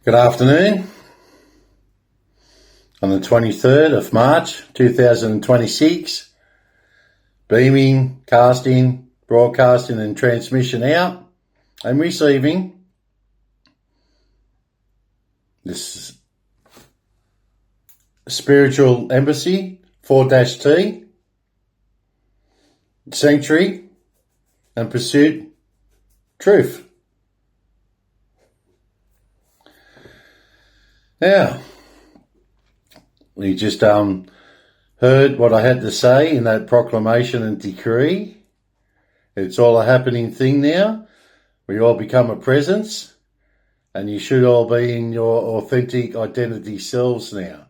Good afternoon. On the 23rd of March 2026, beaming, casting, broadcasting and transmission out and receiving this spiritual embassy 4-T, sanctuary and pursuit truth. Now, we just heard what I had to say in that proclamation and decree. It's all a happening thing now. We all become a presence, and you should all be in your authentic identity selves now.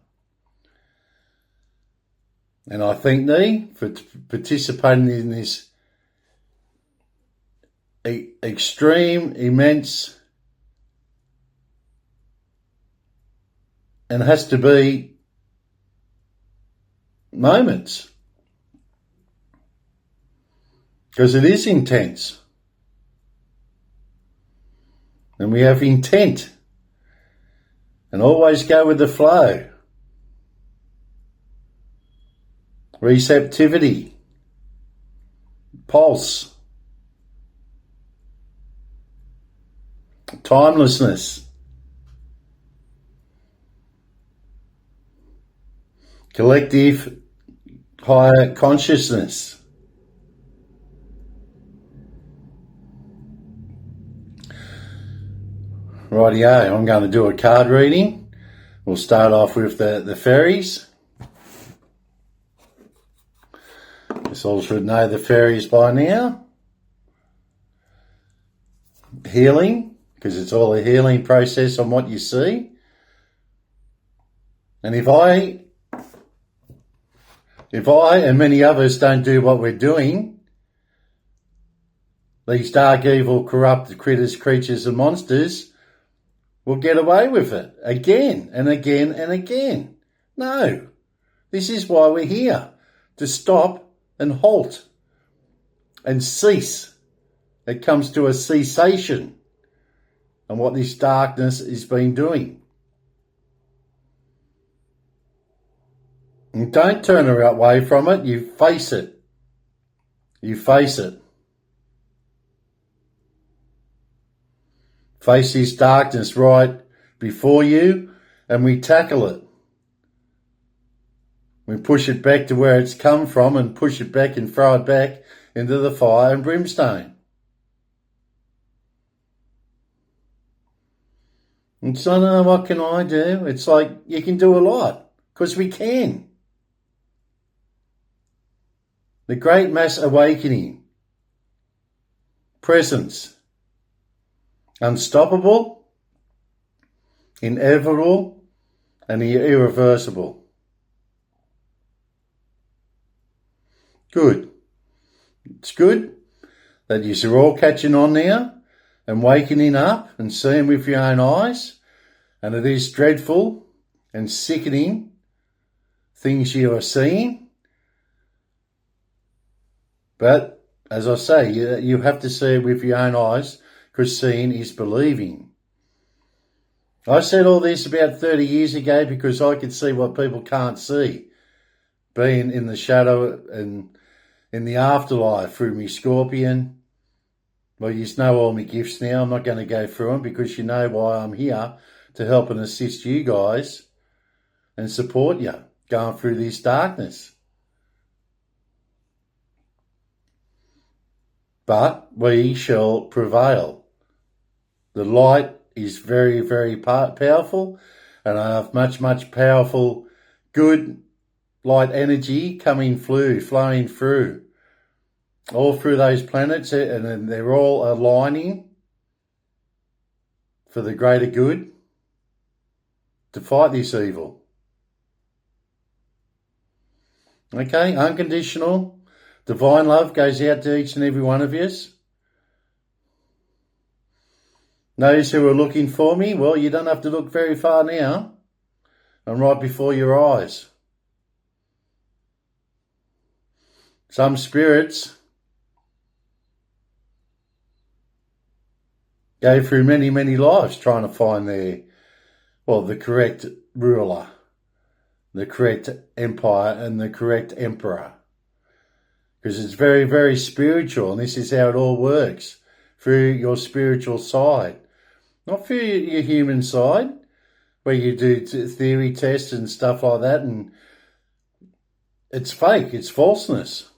And I thank thee for participating in this extreme, immense, and has to be moments, because it is intense, and we have intent, and always go with the flow, receptivity, pulse, timelessness, collective higher consciousness. Rightio, I'm going to do a card reading. We'll start off with the fairies. You all should know the fairies by now. Healing, because it's all a healing process on what you see. And if I and many others don't do what we're doing, these dark, evil, corrupt critters, creatures and monsters will get away with it again and again and again. No, this is why we're here, to stop and halt and cease. It comes to a cessation on what this darkness has been doing. And don't turn away from it. You face it. You face it. Face this darkness right before you, and we tackle it. We push it back to where it's come from and push it back and throw it back into the fire and brimstone. It's not, oh, what can I do? It's like, you can do a lot, because we can. The great mass awakening, presence, unstoppable, inevitable, and irreversible. Good. It's good that you're all catching on now and wakening up and seeing with your own eyes. And it is dreadful and sickening things you are seeing. But, as I say, you have to see it with your own eyes, because seeing is believing. I said all this about 30 years ago because I could see what people can't see, being in the shadow and in the afterlife through me scorpion. Well, you know all my gifts now. I'm not going to go through them because you know why I'm here, to help and assist you guys and support you going through this darkness. But we shall prevail. The light is very, very powerful, and I have much powerful, good light energy flowing through, all through those planets, and they're all aligning for the greater good to fight this evil. Okay, unconditional. Divine love goes out to each and every one of you. Those who are looking for me, well, you don't have to look very far now. I'm right before your eyes. Some spirits go through many lives trying to find well, the correct ruler, the correct empire, and the correct emperor. Because it's very, very spiritual, and this is how it all works, through your spiritual side. Not through your human side, where you do theory tests and stuff like that, and it's fake, it's falseness.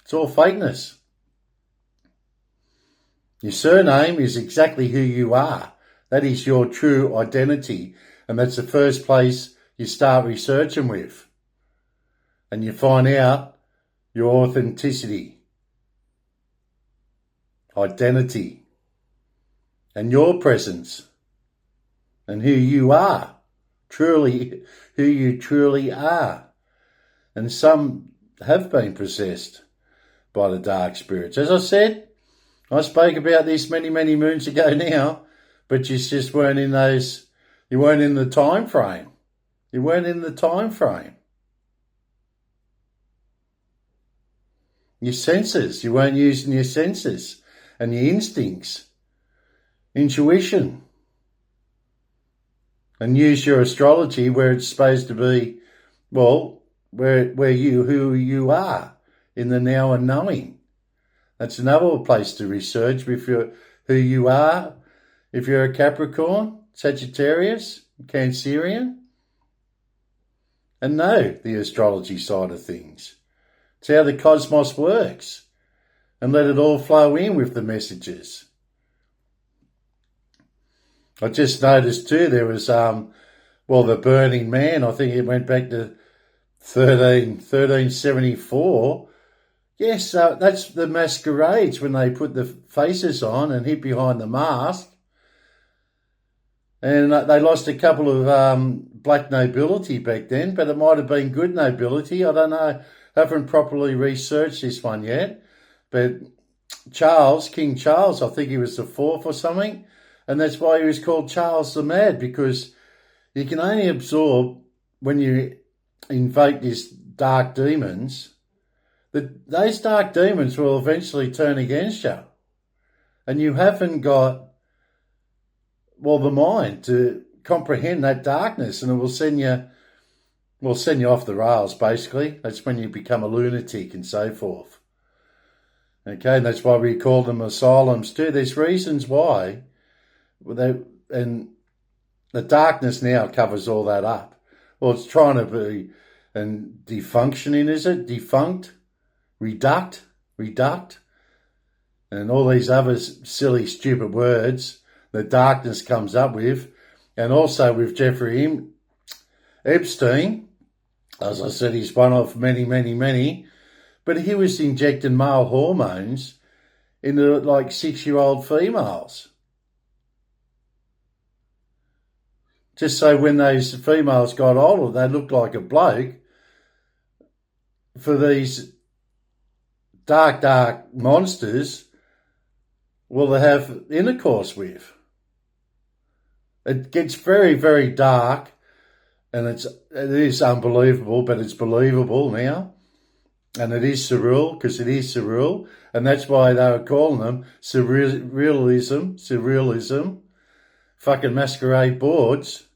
It's all fakeness. Your surname is exactly who you are. That is your true identity, and that's the first place you start researching with. And you find out your authenticity, identity, and your presence, and who you are, truly, who you truly are. And some have been possessed by the dark spirits. As I said, I spoke about this many, many moons ago now, but you just weren't in those, you weren't in the time frame. You weren't in the time frame. Your senses, you weren't using your senses and your instincts, intuition, and use your astrology where it's supposed to be, well, who you are in the now and knowing. That's another place to research with who you are. If you're a Capricorn, Sagittarius, Cancerian, and know the astrology side of things. It's how the cosmos works, and let it all flow in with the messages. I just noticed too there was the Burning Man. I think it went back to 1374. Yes, that's the masquerades when they put the faces on and hid behind the mask. And they lost a couple of black nobility back then, but it might have been good nobility. I don't know. I haven't properly researched this one yet. But King Charles, I think he was the fourth or something. And that's why he was called Charles the Mad, because you can only absorb when you invoke these dark demons. Those dark demons will eventually turn against you. And you haven't got, the mind to comprehend that darkness, and it will send you off the rails, basically. That's when you become a lunatic and so forth. Okay, and that's why we call them asylums too. There's reasons why. And the darkness now covers all that up. Well, it's trying to be, and defunctioning, is it? Defunct? Reduct, and all these other silly, stupid words that darkness comes up with. And also with Jeffrey Epstein, as I said, he's one of many, many, many, but he was injecting male hormones into like 6-year-old females. Just so when those females got older, they looked like a bloke. For these dark monsters, will they have intercourse with? It gets very, very dark, and it is unbelievable, but it's believable now. And it is surreal, because it is surreal, and that's why they were calling them surrealism, fucking masquerade boards.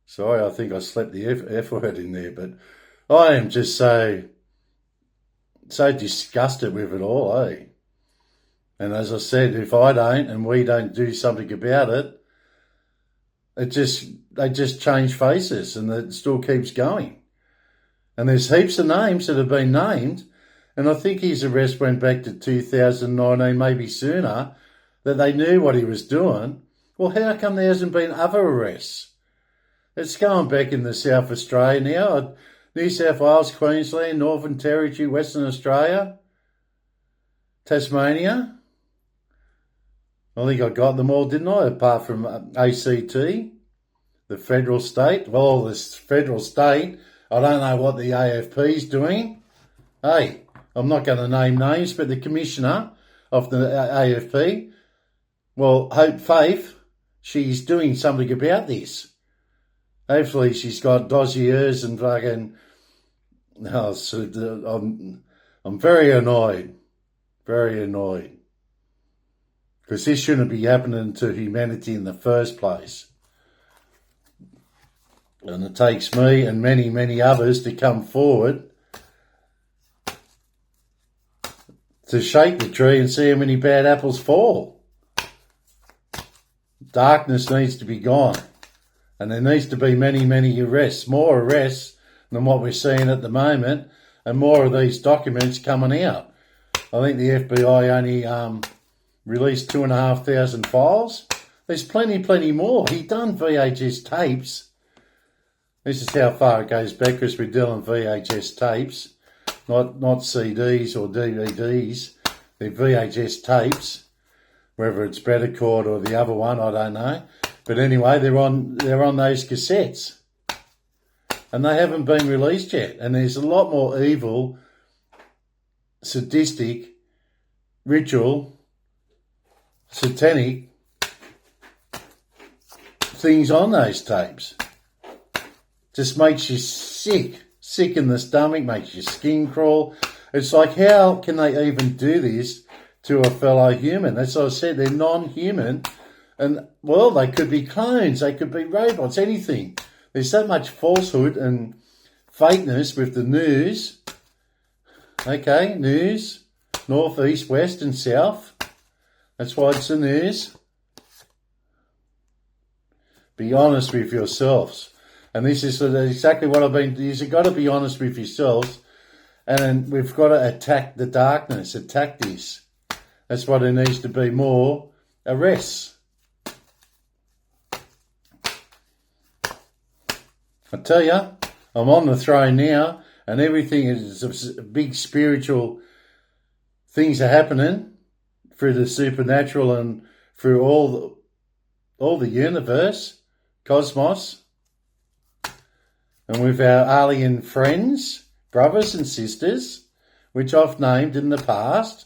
Sorry, I think I slept the F word in there, but I am just so disgusted with it all, eh? And as I said, if I don't and we don't do something about it, they just change faces, and it still keeps going. And there's heaps of names that have been named, and I think his arrest went back to 2019, maybe sooner, that they knew what he was doing. Well, how come there hasn't been other arrests? It's going back in the South Australia now. New South Wales, Queensland, Northern Territory, Western Australia, Tasmania. I think I got them all, didn't I? Apart from ACT, the federal state. Well, this federal state, I don't know what the AFP is doing. Hey, I'm not going to name names, but the commissioner of the AFP, well, Hope Faith, she's doing something about this. Hopefully she's got dossiers and fucking... I'm very annoyed. Very annoyed. Because this shouldn't be happening to humanity in the first place. And it takes me and many, many others to come forward to shake the tree and see how many bad apples fall. Darkness needs to be gone. And there needs to be many, many arrests, more arrests than what we're seeing at the moment, and more of these documents coming out. I think the FBI only released 2,500 files. There's plenty more. He done VHS tapes. This is how far it goes back, because we're dealing VHS tapes, not CDs or DVDs. They're VHS tapes. Whether it's Better Court or the other one, I don't know. But anyway, they're on those cassettes. And they haven't been released yet. And there's a lot more evil, sadistic, ritual, satanic things on those tapes. Just makes you sick in the stomach, makes your skin crawl. It's like, how can they even do this to a fellow human? That's what I said, they're non-human. And, well, they could be clones, they could be robots, anything. There's so much falsehood and fakeness with the news. Okay, news, north, east, west and south. That's why it's the news. Be honest with yourselves. And this is exactly what I've been... You've got to be honest with yourselves. And then we've got to attack the darkness, attack this. That's why there needs to be more arrests. I tell you, I'm on the throne now, and everything is big spiritual things are happening through the supernatural and through all the universe, cosmos, and with our alien friends, brothers and sisters, which I've named in the past,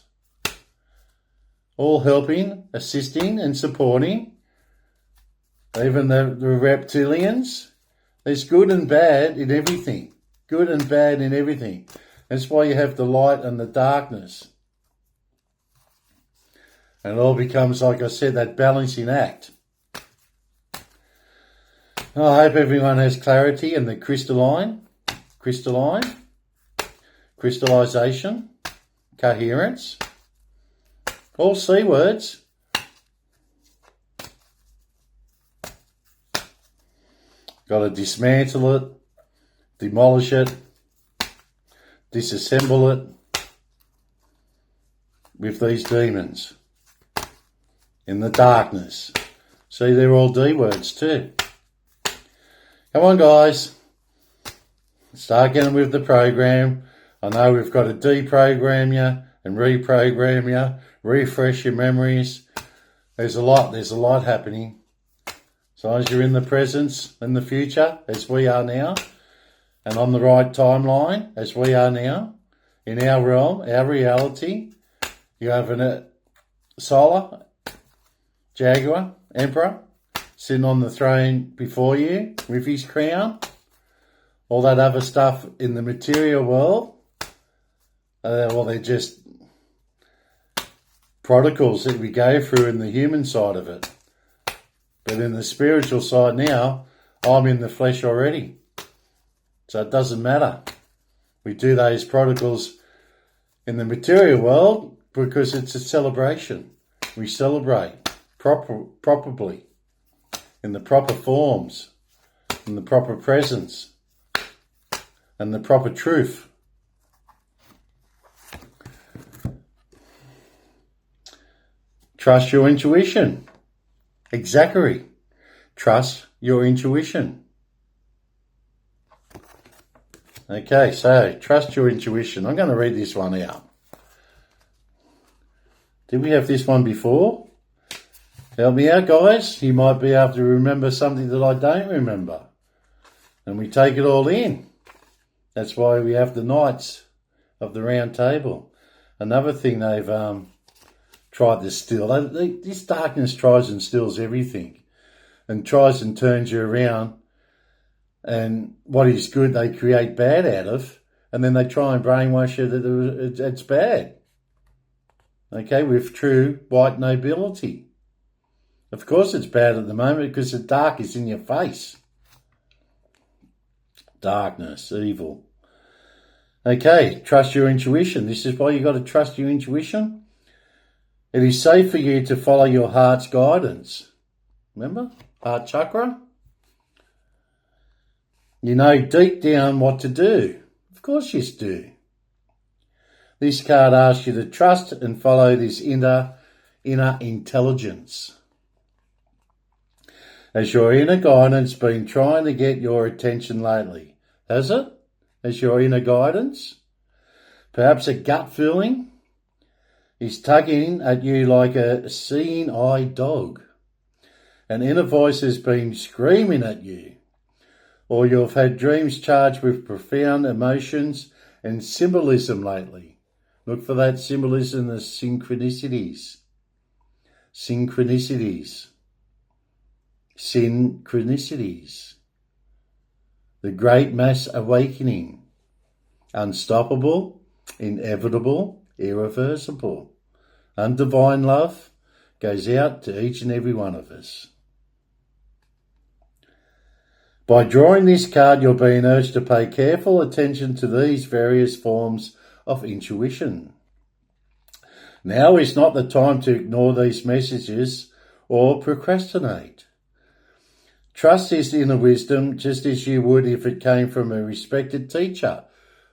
all helping, assisting and supporting, even the reptilians. There's good and bad in everything. Good and bad in everything. That's why you have the light and the darkness. And it all becomes, like I said, that balancing act. I hope everyone has clarity in the crystallization, coherence, all C words. Got to dismantle it, demolish it, disassemble it with these demons in the darkness. See, they're all D words too. Come on, guys. Start getting with the program. I know we've got to deprogram you and reprogram you, refresh your memories. There's a lot happening. As long as you're in the presence, in the future, as we are now, and on the right timeline, as we are now, in our realm, our reality, you have a Solar Jaguar Emperor sitting on the throne before you with his crown. All that other stuff in the material world, well, they're just protocols that we go through in the human side of it. But in the spiritual side now, I'm in the flesh already. So it doesn't matter. We do those protocols in the material world because it's a celebration. We celebrate properly, in the proper forms, in the proper presence, and the proper truth. Trust your intuition. Exactly. Trust your intuition. Okay, so trust your intuition. I'm going to read this one out. Did we have this one before? Help me out, guys. You might be able to remember something that I don't remember. And we take it all in. That's why we have the Knights of the Round Table. Another thing they've tried to steal. This darkness tries and steals everything. And tries and turns you around. And what is good, they create bad out of. And then they try and brainwash you that it's bad. Okay, with true white nobility. Of course it's bad at the moment because the dark is in your face. darkness, evil. Okay, trust your intuition. This is why you got to trust your intuition. It is safe for you to follow your heart's guidance. Remember? Heart chakra. You know deep down what to do. Of course you do. This card asks you to trust and follow this inner intelligence. Has your inner guidance been trying to get your attention lately? Has it? Has your inner guidance? Perhaps a gut feeling is tugging at you like a seeing-eyed dog. An inner voice has been screaming at you. Or you've had dreams charged with profound emotions and symbolism lately. Look for that symbolism as synchronicities. Synchronicities. Synchronicities. The great mass awakening. Unstoppable, inevitable, irreversible. Undivine love goes out to each and every one of us. By drawing this card, you're being urged to pay careful attention to these various forms of intuition. Now is not the time to ignore these messages or procrastinate. Trust this inner wisdom just as you would if it came from a respected teacher.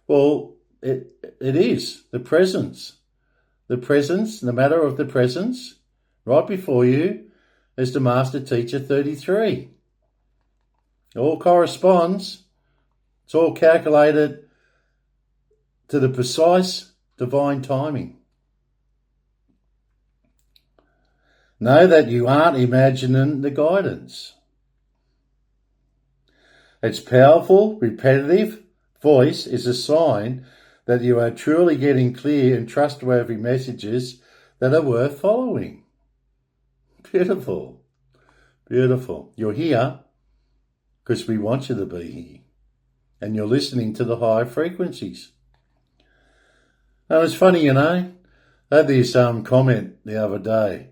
Well, it is. The presence, the matter of the presence, right before you is the Master Teacher 33. It all corresponds. It's all calculated to the precise divine timing. Know that you aren't imagining the guidance. Its powerful, repetitive voice is a sign that you are truly getting clear and trustworthy messages that are worth following. Beautiful. Beautiful. You're here because we want you to be here. And you're listening to the higher frequencies. And it's funny, I had this comment the other day,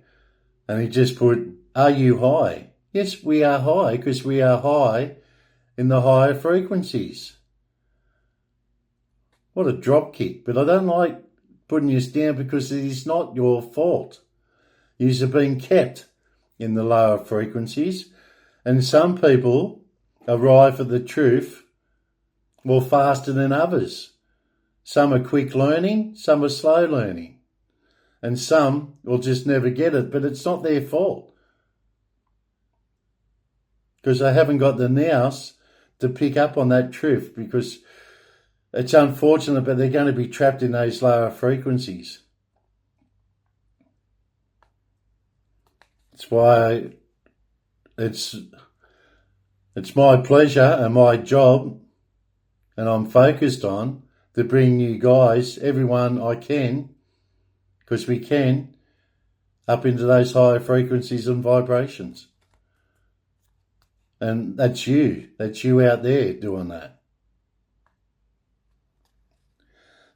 and he just put, are you high? Yes, we are high because we are high in the higher frequencies. What a drop kick. But I don't like putting you down because it is not your fault. You are being kept in the lower frequencies, and some people arrive at the truth more faster than others. Some are quick learning, some are slow learning, and some will just never get it, but it's not their fault because they haven't got the nous to pick up on that truth, because it's unfortunate, but they're going to be trapped in those lower frequencies. That's why it's my pleasure and my job, and I'm focused on to bring you guys, everyone I can, because we can, up into those higher frequencies and vibrations. And that's you out there doing that.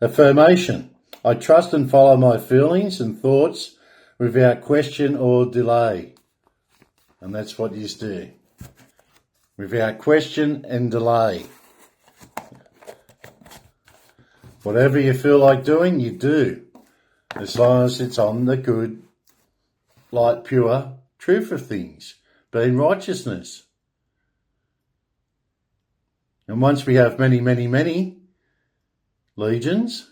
Affirmation. I trust and follow my feelings and thoughts without question or delay. And that's what you do. Without question and delay. Whatever you feel like doing, you do. As long as it's on the good, light, pure truth of things, being righteousness. And once we have many, many, many legions,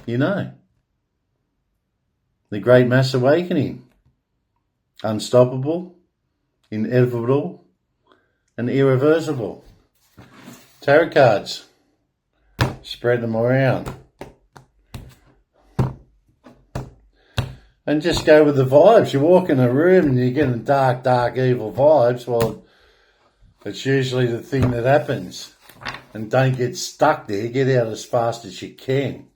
the great mass awakening, unstoppable, inevitable, and irreversible. Tarot cards, spread them around. And just go with the vibes. You walk in a room and you're getting dark, dark, evil vibes. Well, it's usually the thing that happens. And don't get stuck there. Get out as fast as you can.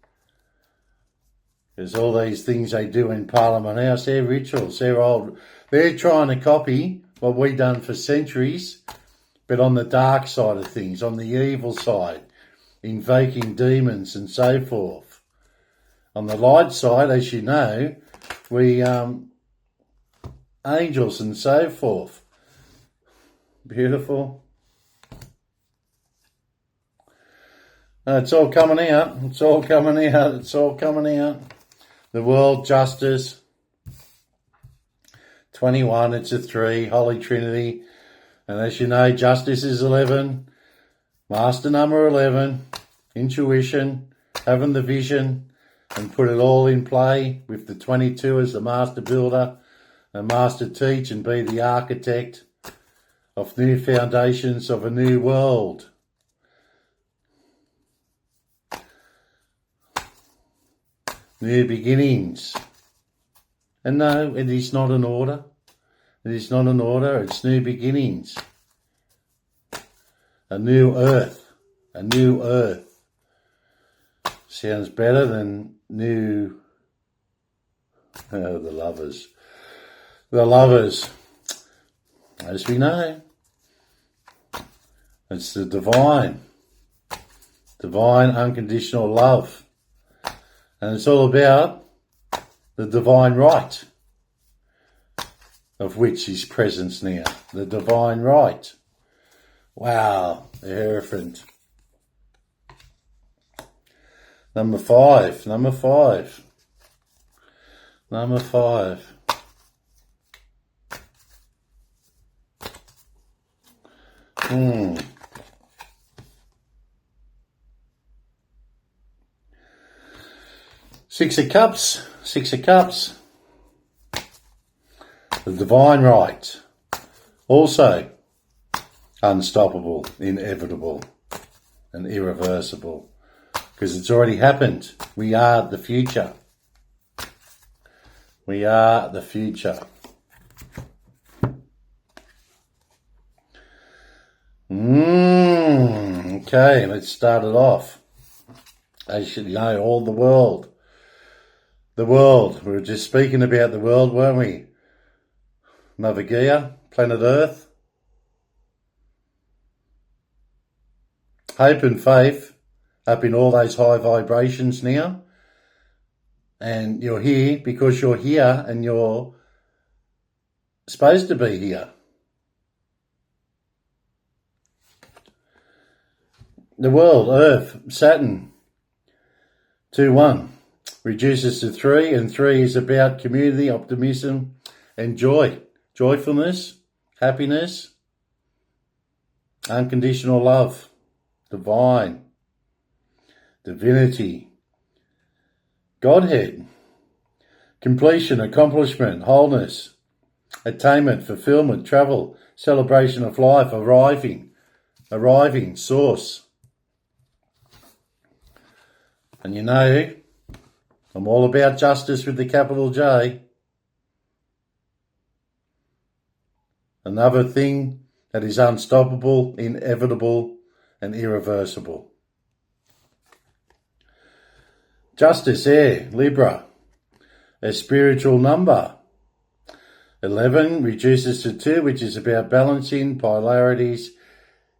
There's all these things they do in Parliament House. They're rituals. They're old. They're trying to copy what we've done for centuries, but on the dark side of things, on the evil side, invoking demons and so forth. On the light side, as you know, we angels and so forth. Beautiful. It's all coming out. It's all coming out. It's all coming out. The world, justice. 21, it's a 3, Holy Trinity. And as you know, justice is 11. Master number 11. Intuition. Having the vision. And put it all in play with the 22 as the master builder. And master teach and be the architect of new foundations of a new world. New beginnings. And no, it is not an order. It is not an order, it's new beginnings. A new earth. A new earth. Sounds better than new... Oh, the lovers. The lovers. As we know, it's the divine. Divine unconditional love. And it's all about the divine right, of which is presence now. The divine right. Wow, the Hierophant. Number 5. Number 5. Number 5. Six of Cups. 6 of Cups. The divine right. Also unstoppable, inevitable, and irreversible. Because it's already happened. We are the future. We are the future. Okay, let's start it off. As you know, all the world. The world. We were just speaking about the world, weren't we? Mother Gaia, planet Earth. Hope and faith up in all those high vibrations now. And you're here because you're here and you're supposed to be here. The world, Earth, Saturn, 2-1, reduces to 3, and 3 is about community, optimism, and joy. Joyfulness, happiness, unconditional love, divine, divinity, Godhead, completion, accomplishment, wholeness, attainment, fulfillment, travel, celebration of life, arriving, source. And you know, I'm all about justice with the capital J. Another thing that is unstoppable, inevitable, and irreversible. Justice, air, Libra, a spiritual number. 11 reduces to 2, which is about balancing polarities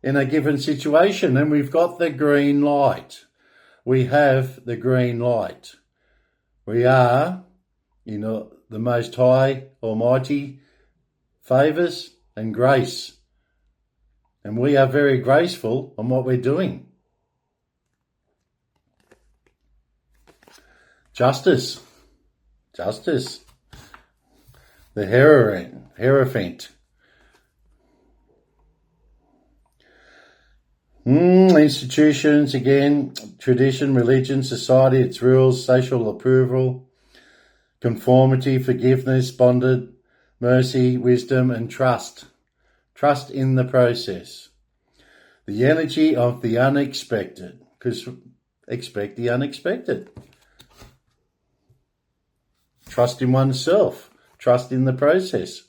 in a given situation. And we've got the green light. We have the green light. We are, the Most High Almighty favours and grace. And we are very graceful on what we're doing. Justice. The Hierophant. Institutions, again, tradition, religion, society, its rules, social approval, conformity, forgiveness, bonded, mercy, wisdom, and trust. Trust in the process. The energy of the unexpected, because expect the unexpected. Trust in oneself. Trust in the process.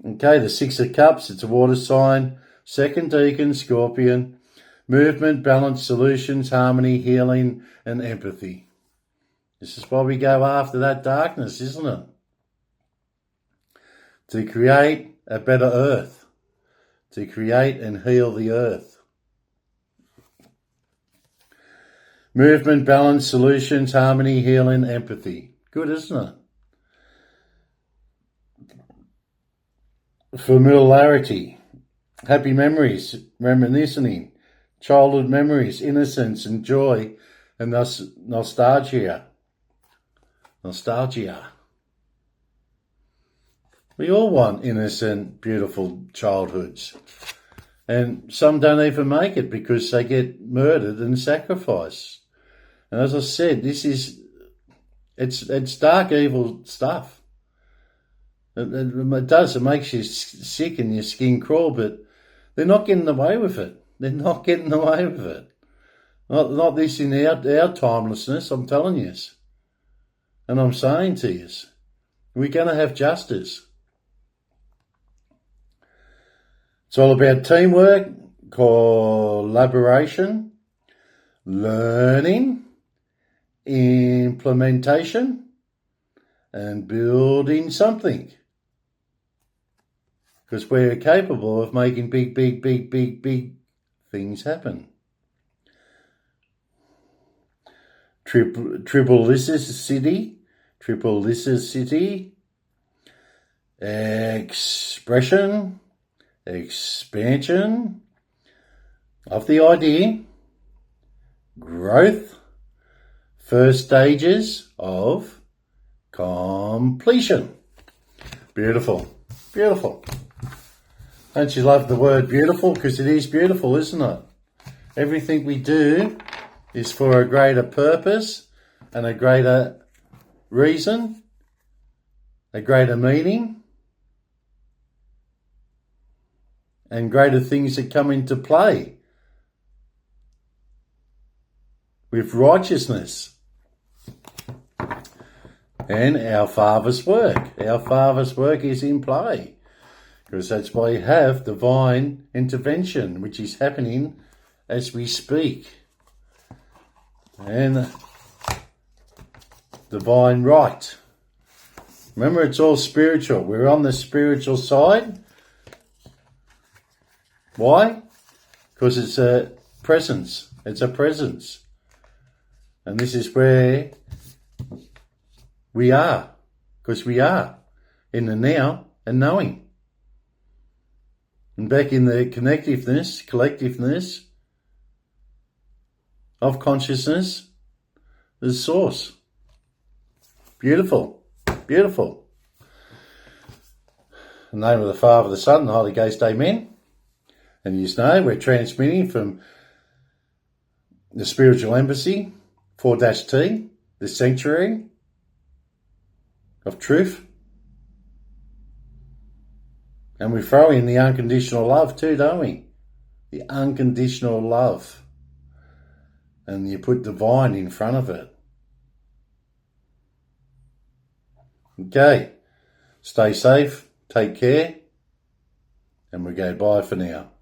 Okay, the 6 of Cups, it's a water sign. Second decan, Scorpion. Movement, balance, solutions, harmony, healing, and empathy. This is why we go after that darkness, isn't it? To create a better earth. To create and heal the earth. Movement, balance, solutions, harmony, healing, empathy. Good, isn't it? Familiarity. Happy memories, reminiscing, childhood memories, innocence and joy, and thus nostalgia. Nostalgia. We all want innocent, beautiful childhoods. And some don't even make it because they get murdered and sacrificed. And as I said, it's dark, evil stuff. It does. It makes you sick and your skin crawl, but they're not getting away with it. They're not getting away with it. Not this in our timelessness, I'm telling you. And I'm saying to you, we're going to have justice. It's all about teamwork, collaboration, learning, implementation, and building something. Because we're capable of making big things happen. Triballicity, expression, expansion of the idea, growth, first stages of completion. Beautiful, beautiful. Don't you love the word beautiful? Because it is beautiful, isn't it? Everything we do is for a greater purpose and a greater reason, a greater meaning, and greater things that come into play with righteousness and our Father's work. Our Father's work is in play because that's why we have divine intervention, which is happening as we speak, and divine right. Remember, it's all spiritual. We're on the spiritual side. Why? Because it's a presence. It's a presence. And this is where we are. Because we are in the now and knowing. And back in the collectiveness of consciousness, the source. Beautiful. Beautiful. In the name of the Father, the Son, and the Holy Ghost, amen. And you know, we're transmitting from the Spiritual Embassy, 4-T, the Sanctuary of Truth. And we throw in the unconditional love too, don't we? The unconditional love. And you put divine in front of it. Okay. Stay safe. Take care. And we go bye for now.